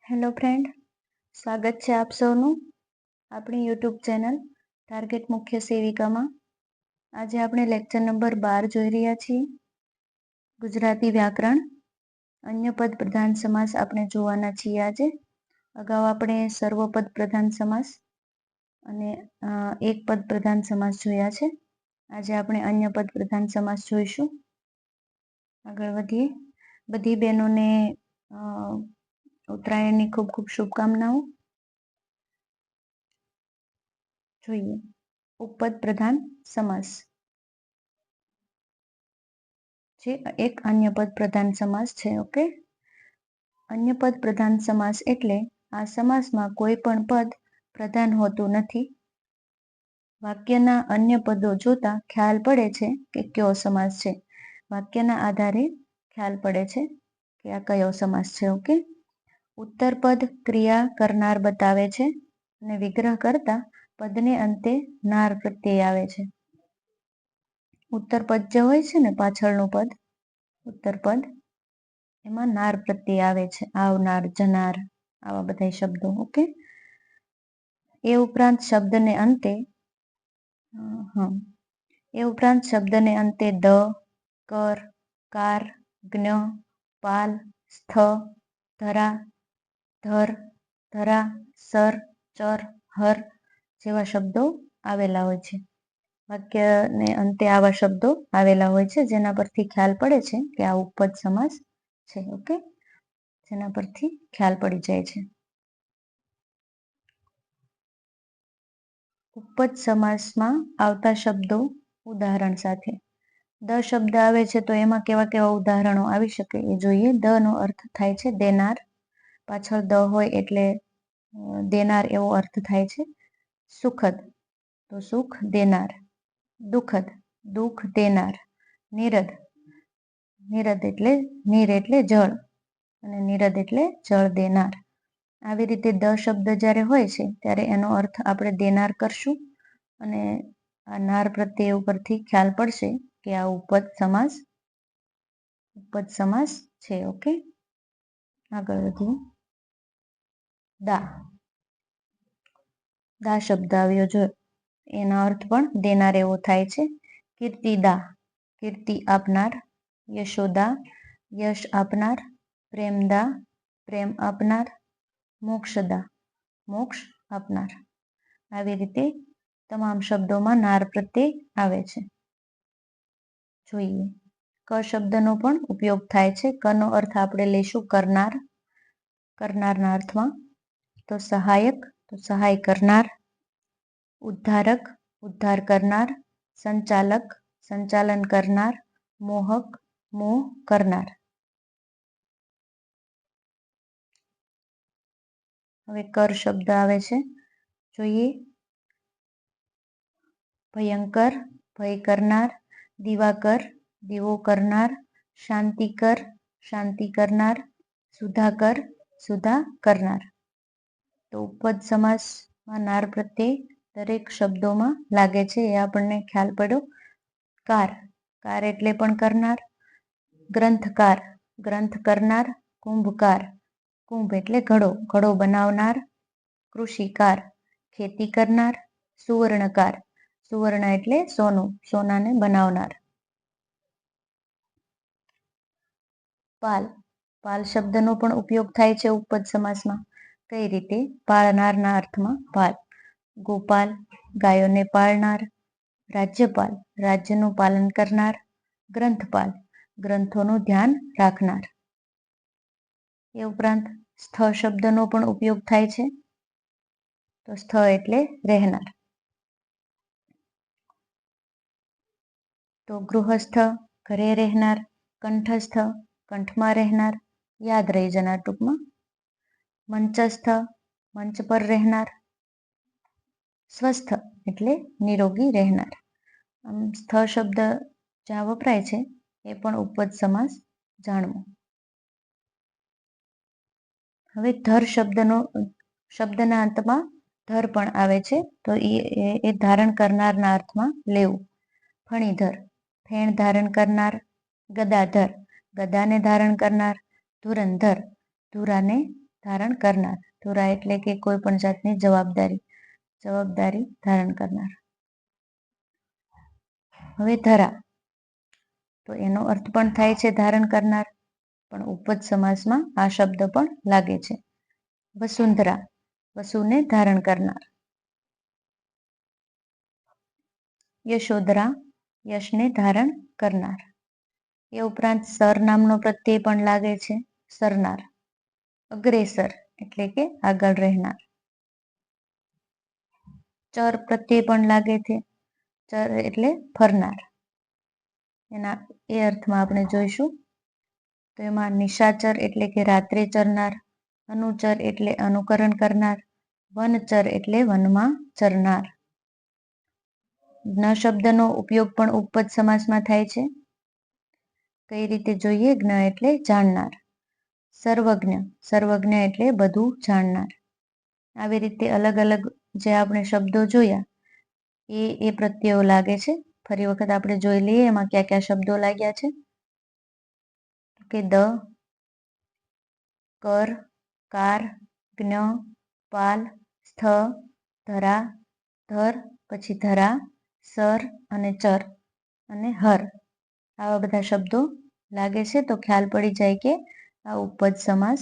Hello friend, સ્વાગત છે આપ સૌનું આપણી યુટ્યુબ ચેનલ ટાર્ગેટ મુખ્ય સેવિકામાં. આજે આપણે લેક્ચર નંબર 12 જોઈ રહ્યા છીએ. ગુજરાતી વ્યાકરણ, અન્ય પદ પ્રધાન સમાસ આપણે જોવાના છીએ આજે. અગાઉ આપણે સર્વપદ પ્રધાન સમાસ અને એક પદ પ્રધાન સમાસ જોયા છે. આજે આપણે અન્ય પદ પ્રધાન સમાસ જોઈશું. આગળ વધીએ. બધી બહેનોને ઉત્તરાયણની ખૂબ ખૂબ શુભકામનાઓ. જોઈએ ઉપપદ પ્રધાન સમાસ જે એક અન્ય પદ પ્રધાન સમાસ છે. ઓકે, અન્ય પદ પ્રધાન સમાસ એટલે આ સમાસમાં કોઈ પણ પદ પ્રધાન હોતું નથી. વાક્યના અન્ય પદો જોતા ખ્યાલ પડે છે કે કયો સમાસ છે. વાક્યના આધારે ખ્યાલ પડે છે કે આ કયો સમાસ છે. ઓકે, ઉત્તર પદ ક્રિયા કરનાર બતાવે છે અને વિગ્રહ કરતા પદને અંતે નાર પ્રત્યય આવે છે. ઉત્તર પદ જે હોય છે ને, પાછળનું પદ ઉત્તર પદ, એમાં નાર પ્રત્યય આવે છે. આવનાર, જનાર, આવા બધા શબ્દો. ઓકે, એ ઉપરાંત શબ્દને અંતે દ, કર, કાર, જ્ઞ, પાલ, સ્થ, ધરા, ધર, ધરા, સર, ચર, હર જેવા શબ્દો આવેલા હોય છે. વાક્યને અંતે આવા શબ્દો આવેલા હોય છે, જેના પરથી ખ્યાલ પડે છે કે આ ઉપપદ સમાસ છે. ઓકે, જેના પરથી ખ્યાલ પડી જાય છે. ઉપપદ સમાસમાં આવતા શબ્દો ઉદાહરણ સાથે. દ શબ્દ આવે છે તો એમાં કેવા કેવા ઉદાહરણો આવી શકે એ જોઈએ. દ નો અર્થ થાય છે દેનાર. પાછળ દ હોય એટલે દેનાર એવો અર્થ થાય છે. સુખદ તો સુખ દેનાર. દુઃખદ દુઃખ દેનાર. નિરદ, નિરદ એટલે નીર એટલે જળ અને નિરદ એટલે જળ દેનાર. આવી રીતે દ શબ્દ જ્યારે હોય છે ત્યારે એનો અર્થ આપણે દેનાર કરશું અને આ નાર પ્રત્યય ઉપરથી ખ્યાલ પડશે કે આ ઉપપદ સમાસ છે. ઓકે, આગળ વધીએ. દા, દા શબ્દ આવ્યો જો, એનો અર્થ પણ દેનાર એવો થાય છે. કીર્તિદા, કીર્તિ આપનાર. યશોદા, યશ આપનાર. પ્રેમદા, પ્રેમ આપનાર. મોક્ષદા, મોક્ષ આપનાર. આવી રીતે તમામ શબ્દોમાં નાર પ્રત્યય આવે છે. જોઈએ, ક શબ્દનો પણ ઉપયોગ થાય છે. કનો અર્થ આપણે લઈશું કરનાર. કરનારના અર્થમાં તો સહાયક તો સહાય કરનાર. ઉદ્ધારક ઉદ્ધાર કરનાર. સંચાલક સંચાલન કરનાર. મોહક મોહ કરનાર. હવે કર શબ્દ આવે છે, જોઈએ. ભયંકર ભય કરનાર. દિવાકર દીવો કરનાર. શાંતિકર શાંતિ કરનાર. સુધાકર સુધા કરનાર. તો ઉપપદ સમાસમાં નાર પ્રત્યય દરેક શબ્દોમાં લાગે છે એ આપણને ખ્યાલ પડ્યો. કાર, કાર એટલે પણ કરનાર. ગ્રંથકાર ગ્રંથ કરનાર. કુંભકાર, કુંભ એટલે ઘડો, ઘડો બનાવનાર. કૃષિકાર ખેતી કરનાર. સુવર્ણકાર, સુવર્ણ એટલે સોનું, સોનાને બનાવનાર. પાલ, પાલ શબ્દનો પણ ઉપયોગ થાય છે ઉપપદ સમાસમાં. કઈ રીતે? પાળનારના અર્થમાં પાલ. ગોપાલ ગાયોને પાળનાર. રાજ્યપાલ રાજ્યનું પાલન કરનાર. ગ્રંથપાલ ગ્રંથોનું ધ્યાન રાખનાર. એ ઉપરાંત સ્થ શબ્દનો પણ ઉપયોગ થાય છે. તો સ્થ એટલે રહેનાર. તો ગૃહસ્થ ઘરે રહેનાર. કંઠસ્થ કંઠમાં રહેનાર, યાદ રહી જનાર ટૂંકમાં. મંચસ્થ મંચ પર રહેનાર. સ્વસ્થ એટલે નિરોગી રહેનાર. સ્થ શબ્દ જ્યાં વપરાય છે એ પણ ઉપપદ સમાસ જાણવો. હવે ધર શબ્દના અંતમાં ધર પણ આવે છે, તો એ ધારણ કરનારના અર્થમાં લેવું. ફણીધર ફેણ ધારણ કરનાર. ગદાધર ગદાને ધારણ કરનાર. ધુરંધર ધુરાને ધારણ કરનાર. ધુરા એટલે કે કોઈ પણ જાતની જવાબદારી ધારણ કરનાર. હવે ધરા, તો એનો અર્થ પણ થાય છે ધારણ કરનાર, પણ ઉપપદ સમાસમાં આ શબ્દ પણ લાગે છે. વસુંધરા, વસુને ધારણ કરનાર. યશોધરા, યશને ધારણ કરનાર. એ ઉપરાંત સર નામનો પ્રત્યય પણ લાગે છે, સરનાર. અગ્રેસર એટલે કે આગળ રહેનાર. ચર પ્રત્યય પણ લાગે છે, ચર એટલે ફરનાર. એના એ અર્થમાં આપણે જોઈશું. તો એમાં નિશાચર એટલે કે રાત્રે ચરનાર, અનુચર એટલે અનુકરણ કરનાર, વનચર એટલે વનમાં ચરનાર. જ્ઞ શબ્દનો ઉપયોગ પણ ઉપપદ સમાસમાં થાય છે. કઈ રીતે જોઈએ? જ્ઞ એટલે જાણનાર. સર્વજ્ઞ, સર્વજ્ઞ એટલે બધું જાણનાર. આવી રીતે અલગ અલગ જે આપણે શબ્દો જોયા એ પ્રત્યયો લાગે છે. ફરી વખત આપણે જોઈ લઈએ એમાં કયા કયા શબ્દો લાગ્યા છે. કે દ, કર, કાર, જ્ઞ, પાલ, સ્થ, ધરા, ધર, પછી ધરા, સર અને ચર અને હર. આવા બધા શબ્દો લાગે છે. તો ખ્યાલ પડી જાય કે આ ઉપપદ સમાસ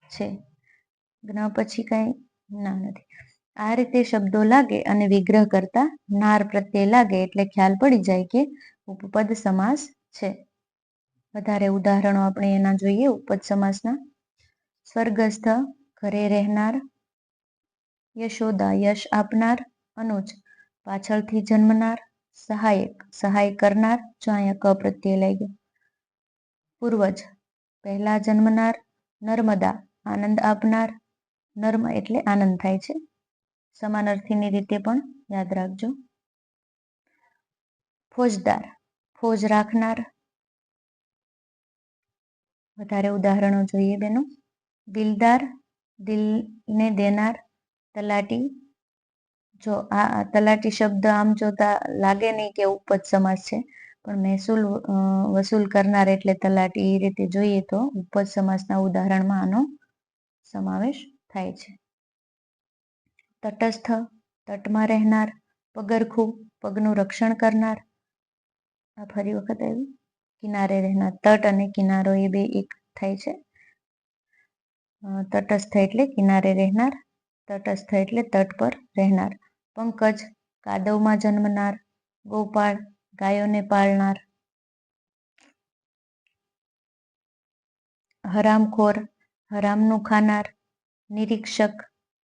છે. જ્ઞ પછી કઈ ના નથી. આ રીતે શબ્દો લાગે અને વિગ્રહ કરતા નાર પ્રત્યય લાગે એટલે ખ્યાલ પડી જાય કે ઉપપદ સમાસ છે. વધારે ઉદાહરણો આપણે એના જોઈએ ઉપપદ સમાસના. સ્વર્ગસ્થ, ઘરે રહેનાર. યશોદા, યશ આપનાર. અનુજ, પાછળથી જન્મનાર. સહાયક, સહાય કરનાર. જો અહીંયા ક પ્રત્યય લાગ્યો. પૂર્વજ, પહેલા જન્મનાર. નર્મદા, આનંદ આપનાર. નર્મ એટલે આનંદ થાય છે. સમાનાર્થીની રીતે પણ યાદ રાખજો. ફોજદાર, ફોજ રાખનાર. વધારે ઉદાહરણો જોઈએ બેનો. દિલદાર, દિલને દેનાર. તલાટી, જો આ તલાટી શબ્દ આમ જોતા લાગે નહીં કે ઉપપદ સમાસ છે, પણ મહેસૂલ વસૂલ કરનાર એટલે તલાટી. એ રીતે જોઈએ તો ઉપપદ સમાસના ઉદાહરણમાં આનો સમાવેશ થાય છે. તટસ્થ, તટમાં રહેનાર. પગરખું, પગનું રક્ષણ કરનાર. આ ફરી વખત આવ્યું. કિનારે રહેનાર. તટ અને કિનારો એ બે એક થાય છે. તટસ્થ એટલે કિનારે રહેનાર. તટસ્થ એટલે તટ પર રહેનાર. પંકજ, કાદવમાં જન્મનાર. ગોપાળ, ગાયોને પાળનાર. હરામખોર, હરામનું ખાનાર. નિરીક્ષક,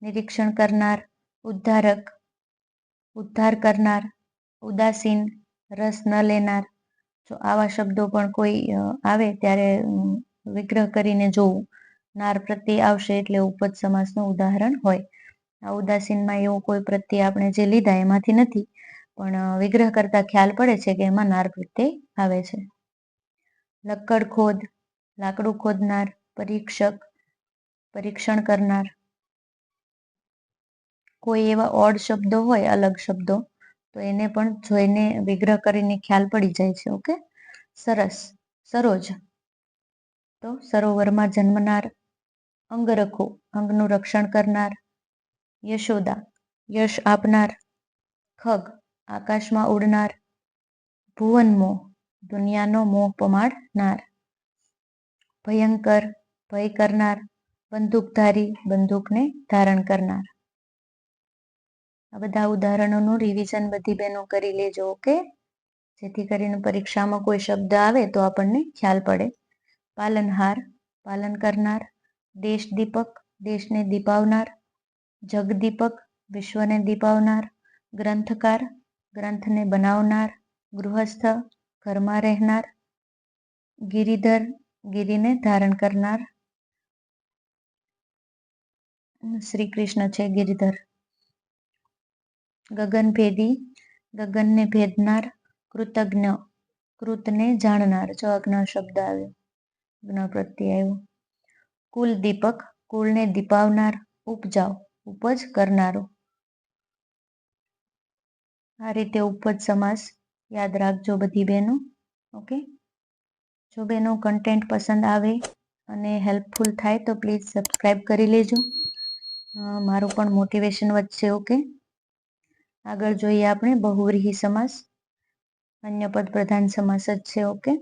નિરીક્ષણ કરનાર. ઉદ્ધારક, ઉદ્ધાર કરનાર. ઉદાસીન, રસ ન લેનાર. જો આવા શબ્દો પણ કોઈ આવે ત્યારે વિગ્રહ કરીને જોવું. નાર પ્રત્યય આવશે એટલે ઉપપદ સમાસનું ઉદાહરણ હોય. આ ઉદાસીનમાં એવો કોઈ પ્રત્યય આપણે જે લીધા એમાંથી નથી, પણ વિગ્રહ કરતા ખ્યાલ પડે છે કે એમાં નાર પ્રત્યય આવે છે. લક્કડ ખોદ, લાકડું ખોદનાર. પરીક્ષક, પરીક્ષણ કરનાર. કોઈ એવા ઓડ શબ્દો હોય, અલગ શબ્દો, તો એને પણ જોઈને વિગ્રહ કરીને ખ્યાલ પડી જાય છે. ઓકે. સરસ, સરોજ, તો સરોવરમાં જન્મનાર. અંગરખો, અંગનું રક્ષણ કરનાર. યશોદા, યશ આપનાર. ખગ, આકાશમાં ઉડનાર. ભુવનમોહ, દુનિયાનો મોહ પમાડનાર. ભયંકર, ભય કરનાર. બંદૂકધારી, બંદૂકને ધારણ કરનાર. આ બધા ઉદાહરણોનું રિવિઝન બધી બહેનો કરી લેજો. ઓકે, જેથી કરીને પરીક્ષામાં કોઈ શબ્દ આવે તો આપણને ખ્યાલ પડે. પાલનહાર, પાલન કરનાર. દેશદીપક, દેશને દીપાવનાર. જગદીપક, વિશ્વને દીપાવનાર. ગ્રંથકાર, ગ્રંથને બનાવનાર. ગૃહસ્થ, ઘરમાં રહેનાર. ગિરિધર, ગિરિને ધારણ કરનાર. શ્રી કૃષ્ણ છે ગિરિધર. ગગનભેદી, ગગનને ભેદનાર. કૃતજ્ઞ, કૃતને જાણનાર. જો અજ્ઞ શબ્દ આવ્યો, જ્ઞ પ્રત્યય આવ્યો. કુલદીપક, કુળને દીપાવનાર. ઉપજાવ, ઉપજ કરનારો. આ રીતે ઉપપદ સમાસ યાદ રાખજો બધી બહેનો. ઓકે. જો બહેનો કન્ટેન્ટ પસંદ આવે અને હેલ્પફુલ થાય તો પ્લીઝ સબસ્ક્રાઈબ કરી લેજો. મારું પણ મોટિવેશન વધશે. ઓકે, આગળ જોઈએ આપણે બહુવ્રીહી સમાસ. અન્ય પદ પ્રધાન સમાસ જ છે. ઓકે,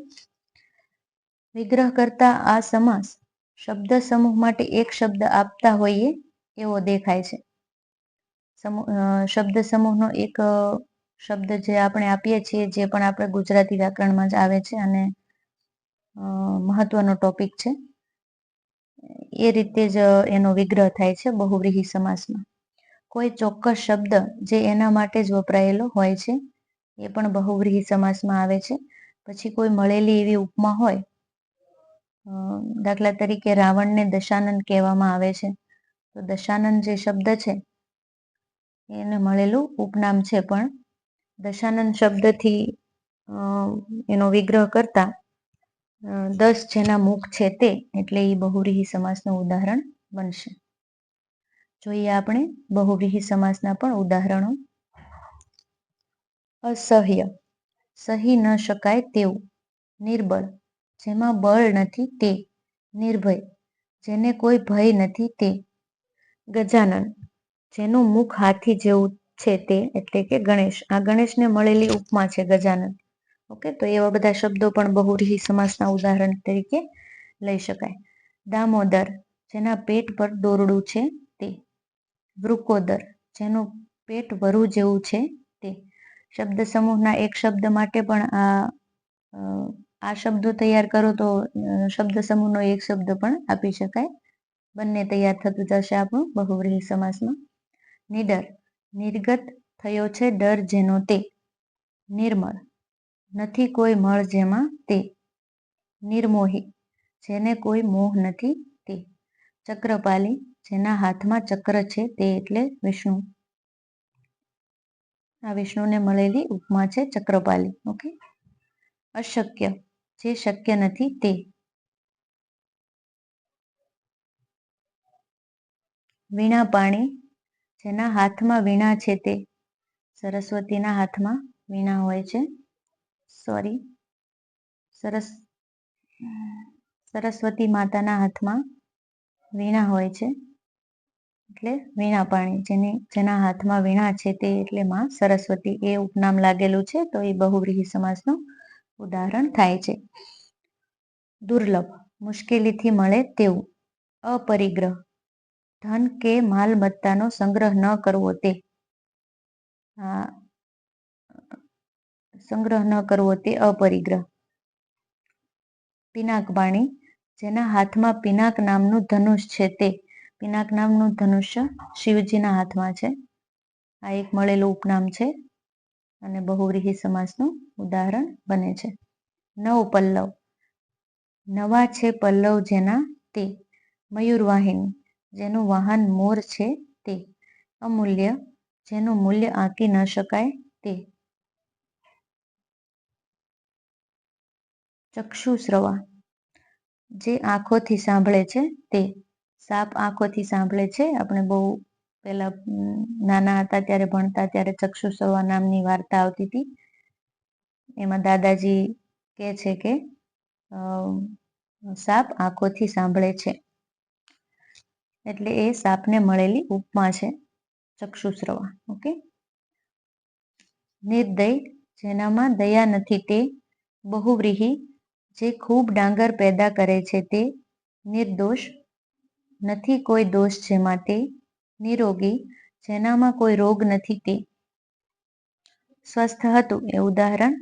વિગ્રહ કરતા આ સમાસ શબ્દ સમૂહ માટે એક શબ્દ આપતા હોઈએ એવો દેખાય છે. શબ્દ સમૂહનો એક શબ્દ જે આપણે આપીએ છીએ, જે પણ આપણે ગુજરાતી વ્યાકરણમાં જ આવે છે અને મહત્વનો ટોપિક છે, એ રીતે જ એનો વિગ્રહ થાય છે બહુવ્રીહી સમાસમાં. કોઈ ચોક્કસ શબ્દ જે એના માટે જ વપરાયેલો હોય છે એ પણ બહુવ્રીહી સમાસમાં આવે છે. પછી કોઈ મળેલી એવી ઉપમા હોય, દાખલા તરીકે રાવણને દશાનન કહેવામાં આવે છે, તો દશાનન જે શબ્દ છે એને મળેલું ઉપનામ છે, પણ દશાનન શબ્દથી એનો વિગ્રહ કરતા 10 જેના મુખ છે તે, એટલે એ બહુવ્રીહી સમાસનું ઉદાહરણ બનશે. જોઈએ આપણે બહુવ્રીહી સમાસના પણ ઉદાહરણો. અસહ્ય, સહી ન શકાય તેવું. નિર્બળ, જેમાં બળ નથી તે. નિર્ભય, જેને કોઈ ભય નથી તે. ગજાનન, જેનું મુખ હાથી જેવું છે તે, એટલે કે ગણેશ. આ ગણેશને મળેલી ઉપમા છે ગજાનન. ઓકે, તો એવા બધા શબ્દો પણ બહુવ્રીહી સમાસના ઉદાહરણ તરીકે લઈ શકાય. દામોદર, જેના પેટ પર દોરડું છે તે. વૃકોદર, જેનું પેટ વરુ જેવું છે તે. શબ્દ સમૂહના એક શબ્દ માટે પણ આ શબ્દો તૈયાર કરો તો શબ્દ સમૂહનો એક શબ્દ પણ આપી શકાય. બંને તૈયાર થતું જશે આપણું બહુવ્રીહી સમાસમાં. નીડર, નિર્ગત થયો છે ડર જેનો તે. નિર્મળ, નથી કોઈ મળ જેમાં તે. નિર્મોહી, જેને કોઈ મોહ નથી તે. ચક્રપાલી, જેના હાથમાં ચક્ર છે તે, એટલે વિષ્ણુ. આ વિષ્ણુને મળેલી ઉપમા છે ચક્રપાલી. ઓકે, અશક્ય, જે શક્ય નથી તે. વીણાપાણી, જેના હાથમાં વીણા છે તે. સરસ્વતીના હાથમાં વીણા હોય છે. સરસ્વતી માતાના હાથમાં વીણા હોય છે, એટલે વીણાપાણી. જેના હાથમાં વીણા છે તે, એટલે માં સરસ્વતી, એ ઉપનામ લાગેલું છે, તો એ બહુવ્રીહી સમાસનું ઉદાહરણ થાય છે. દુર્લભ, મુશ્કેલીથી મળે તેવું. અપરિગ્રહ, ધન કે માલમત્તાનો સંગ્રહ ન કરવો તે. સંગ્રહ ન કરવો તે અપરિગ્રહ. પિનાકપાણી, જેના હાથમાં પિનાક નામનું ધનુષ છે તે. પિનાક નામનું ધનુષ્ય શિવજીના હાથમાં છે. આ એક મળેલું ઉપનામ છે અને બહુવ્રીહી સમાસનું ઉદાહરણ બને છે. નવ પલ્લવ, નવા છે પલ્લવ જેના તે. મયુરવાહિની, જેનું વાહન મોર છે તે. અમૂલ્ય, જેનું મૂલ્ય આંકી ન શકાય તે. ચક્ષુશ્રવા, જે આંખોથી સાંભળે છે તે. સાપ આંખોથી સાંભળે છે. આપણે બહુ પહેલા નાના હતા ત્યારે ભણતા ત્યારે ચક્ષુશ્રવા નામની વાર્તા આવતી હતી. એમાં દાદાજી કહે છે કે સાપ આંખોથી સાંભળે છે, એટલે એ સાપને મળેલી ઉપમા છે ચક્ષુશ્રવા. ઓકે, નિર્દય, જેનામાં દયા નથી તે. બહુવ્રીહી, જે ખૂબ ડાંગર પેદા કરે છે તે. નિર્દોષ, નથી કોઈ દોષ જેમાં તે. નિરોગી, જેનામાં કોઈ રોગ નથી તે. સ્વસ્થ હતું એ ઉદાહરણ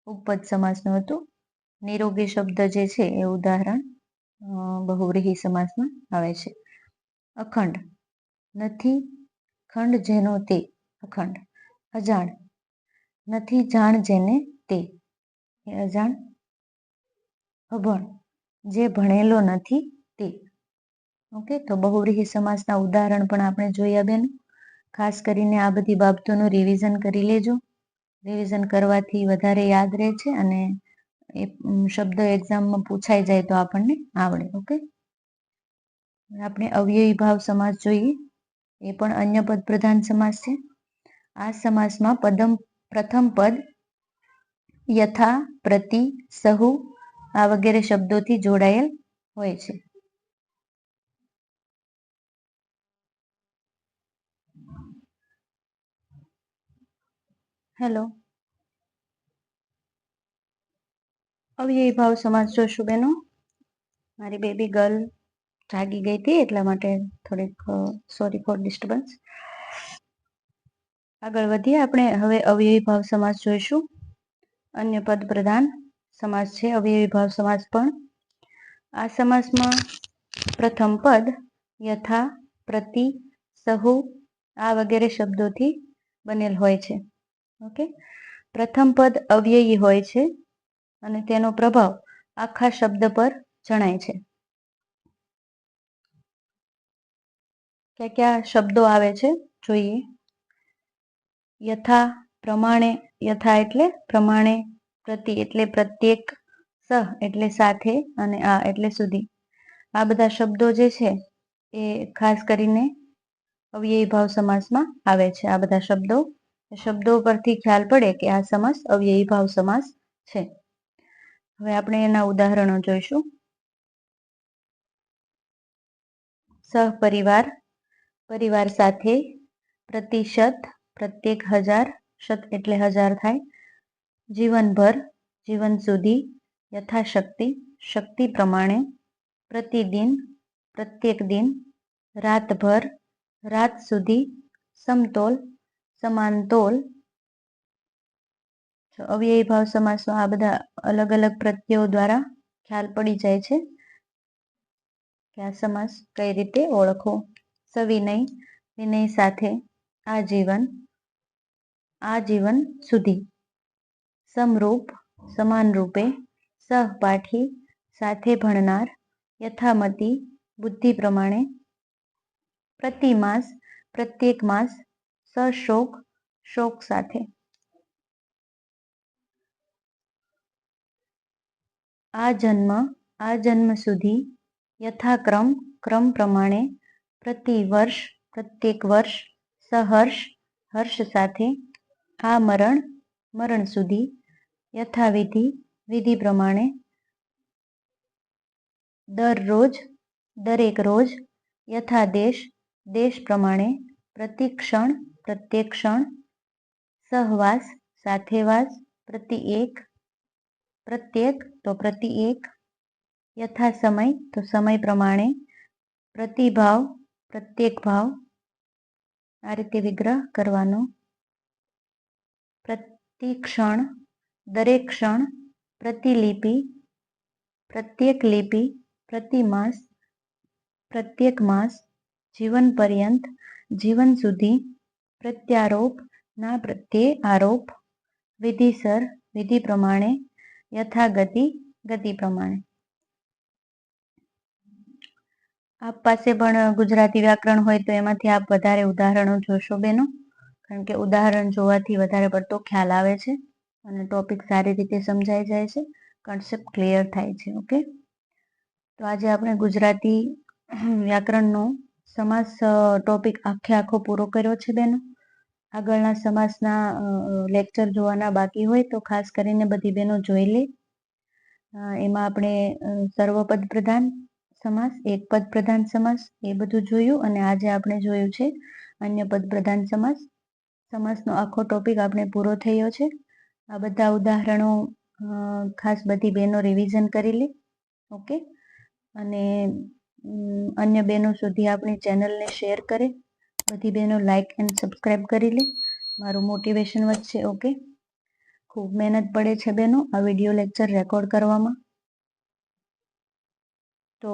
ઉપપદ સમાસનું હતું. નિરોગી શબ્દ જે છે એ ઉદાહરણ બહુવ્રીહી સમાસમાં આવે છે. અખંડ, નથી ખંડ જેનો તે. અખંડ. અજાણ, નથી જાણ જેને તે. અજાણ. અભણ, જે ભણેલો નથી તે. ઓકે, તો બહુવ્રીહી સમાસના ઉદાહરણ પણ આપણે જોયા બેન. ખાસ કરીને આ બધી બાબતોનું રિવિઝન કરી લેજો. રિવિઝન કરવાથી વધારે યાદ રહે છે અને એ શબ્દ એક્ઝામમાં પૂછાઈ જાય તો આપણને આવડે. ઓકે, આપણે અવયવી ભાવ સમાસ જોઈએ. એ પણ અન્ય પદ પ્રધાન સમાસ છે. આ સમાસમાં પ્રથમ પદ યથા, પ્રતિ, સહુ આ વગેરે શબ્દોથી જોડાયેલ હોય છે. હેલો. અવ્યયી ભાવ સમાસ જોશું બેનો. મારી બેબી ગર્લ જાગી ગઈ હતી એટલા માટે થોડીક સોરી ફોર ડિસ્ટર્બન્સ. આગળ વધીએ આપણે. હવે અવ્યયી ભાવ સમાસ જોઈશું. અન્ય પદ પ્રધાન સમાસ છે અવ્યયી ભાવ સમાસ પણ. આ સમાસમાં પ્રથમ પદ યથા, પ્રતિ, સહુ આ વગેરે શબ્દોથી બનેલ હોય છે. ઓકે. પ્રથમ પદ અવ્યયી હોય છે અને તેનો પ્રભાવ આખા શબ્દ પર જણાય છે. ક્યાં ક્યાં શબ્દો આવે છે જોઈએ. યથા, પ્રમાણે, યથા એટલે પ્રમાણે, પ્રતિ એટલે પ્રત્યેક, સહ એટલે સાથે અને આ એટલે સુધી. આ બધા શબ્દો જે છે એ ખાસ કરીને અવ્યયી ભાવ સમાસમાં આવે છે. આ બધા શબ્દો પરથી ખ્યાલ પડે કે આ સમાસ અવ્યયી ભાવ સમાસ છે. હવે આપણે એના ઉદાહરણો જોઈશું. સહપરિવાર, પરિવાર સાથે, પ્રતિશત, પ્રત્યેક, હજાર, શત એટલે હજાર થાય, જીવનભર, જીવન સુધી, યથાશક્તિ, શક્તિ પ્રમાણે, પ્રતિદિન, પ્રત્યેક દિન, રાતભર, રાત સુધી, સમતોલ, સમાનતોલ. અવ્યયી ભાવ સમાસમાં આ બધા અલગ અલગ પ્રત્યયો દ્વારા ખ્યાલ પડી જાય છે કે આ સમાસ કઈ રીતે ઓળખવો. સવિનય, વિનય સાથે, આજીવન, આજીવન સુધી, સમરૂપ, સમાન રૂપે, સહપાઠી, સાથે ભણનાર, યથામતિ, બુદ્ધિ પ્રમાણે, પ્રતિમાસ, પ્રત્યેક માસ, સશોક, શોક સાથે. આ જન્મ સુધી, યથાક્રમ, ક્રમ પ્રમાણે, પ્રતિવર્ષ, પ્રત્યેક વર્ષ, સહર્ષ, હર્ષ સાથે, આ મરણ, મરણ સુધી, યથાવિધિ, વિધિ પ્રમાણે, દરરોજ, દરેક રોજ, યથાદેશ, દેશ પ્રમાણે, પ્રતિક્ષણ, પ્રત્યેક ક્ષણ, સહવાસ, સાથેવાસ, પ્રત્યેક તો પ્રતિ એક, યથા સમય તો સમય પ્રમાણે, પ્રતિભાવ, પ્રત્યેક ભાવ. આ રીતે વિગ્રહ કરવાનો. પ્રતિક્ષણ, દરેક ક્ષણ, પ્રતિલિપિ, પ્રત્યેક લિપિ, પ્રતિમાસ, પ્રત્યેક માસ, જીવન પર્યંત, જીવન સુધી, પ્રત્યારોપ, ના પ્રત્યે આરોપ, વિધિસર, વિધિ પ્રમાણે, યથાગતિ, ગતિ પ્રમાણે. આપ પાસે પણ ગુજરાતી વ્યાકરણ હોય તો એમાંથી આપ વધારે ઉદાહરણો જોશો બેનો, કારણ કે ઉદાહરણ જોવાથી વધારે પડતો ખ્યાલ આવે છે અને ટોપિક સારી રીતે સમજાઈ જાય છે, કન્સેપ્ટ ક્લિયર થાય છે. ઓકે. તો આજે આપણે ગુજરાતી વ્યાકરણનો સમાસ ટોપિક આખો પૂરો કર્યો છે બેનો. આગળના સમાસના લેક્ચર જોવાના બાકી હોય તો ખાસ કરીને બધી બહેનો જોઈ લે. એમાં આપણે સર્વપદ પ્રધાન સમાસ, એક પદ પ્રધાન સમાસ એ બધું જોયું અને આજે આપણે જોયું છે અન્ય પદ પ્રધાન સમાસ. સમાસનો આખો ટોપિક આપણે પૂરો થયો છે. આ બધા ઉદાહરણો ખાસ બધી બહેનો રિવિઝન કરી લે. ઓકે. અને અન્ય બહેનો સુધી આપણી ચેનલને શેર કરે. બધી બહેનો લાઈક એન્ડ સબસ્ક્રાઈબ કરી લે. મારું મોટિવેશન વધશે. ઓકે. ખૂબ મહેનત પડે છે બેનો આ વિડીયો લેક્ચર રેકોર્ડ કરવામાં. તો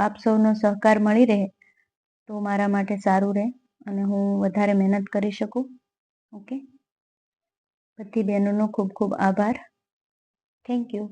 આપ સૌનો સહકાર મળી રહે તો મારા માટે સારું રહે અને હું વધારે મહેનત કરી શકું. ઓકે. બધી બહેનોનો ખૂબ ખૂબ આભાર. Thank you.